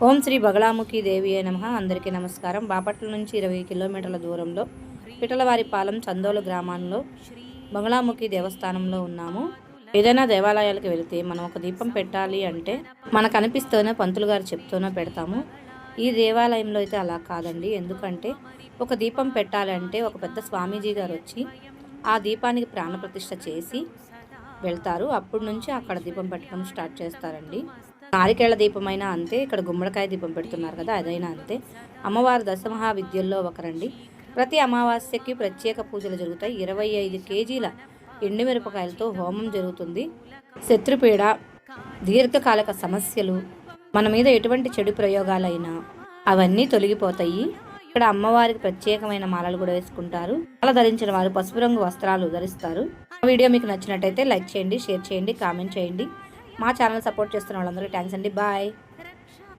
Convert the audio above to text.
ఓం శ్రీ బగళాముఖి దేవి నమః. అందరికీ నమస్కారం. బాపట్ల నుంచి 20 కిలోమీటర్ల దూరంలో పిటలవారిపాలెం చందోలు గ్రామంలో బగళాముఖి దేవస్థానంలో ఉన్నాము. ఏదైనా దేవాలయాలకు వెళితే మనం ఒక దీపం పెట్టాలి అంటే మనకు అనిపిస్తూనే పంతులు గారు చెప్తూనే పెడతాము. ఈ దేవాలయంలో అయితే అలా కాదండి. ఎందుకంటే ఒక దీపం పెట్టాలంటే ఒక పెద్ద స్వామీజీ గారు వచ్చి ఆ దీపానికి ప్రాణప్రతిష్ఠ చేసి వెళ్తారు. అప్పటి నుంచి అక్కడ దీపం పెట్టడం స్టార్ట్ చేస్తారండి. నారికేళ్ల దీపమైనా అంతే, ఇక్కడ గుమ్మడికాయ దీపం పెడుతున్నారు కదా, అదైనా అంతే. అమ్మవారు దశమహావిద్యల్లో ఒకరండి. ప్రతి అమావాస్యకి ప్రత్యేక పూజలు జరుగుతాయి. 25 కేజీల ఎండుమిరపకాయలతో హోమం జరుగుతుంది. శత్రుపీడ, దీర్ఘకాలిక సమస్యలు, మన మీద ఎటువంటి చెడు ప్రయోగాలైనా అవన్నీ తొలగిపోతాయి. ఇక్కడ అమ్మవారికి ప్రత్యేకమైన మాలలు కూడా వేసుకుంటారు. మాల ధరించిన వారు పసుపు రంగు వస్త్రాలు ధరిస్తారు. వీడియో మీకు నచ్చినట్టయితే లైక్ చేయండి, షేర్ చేయండి, కామెంట్ చేయండి. మా ఛానల్ సపోర్ట్ చేస్తున్న వాళ్ళందరికీ థ్యాంక్స్ అండి. బాయ్.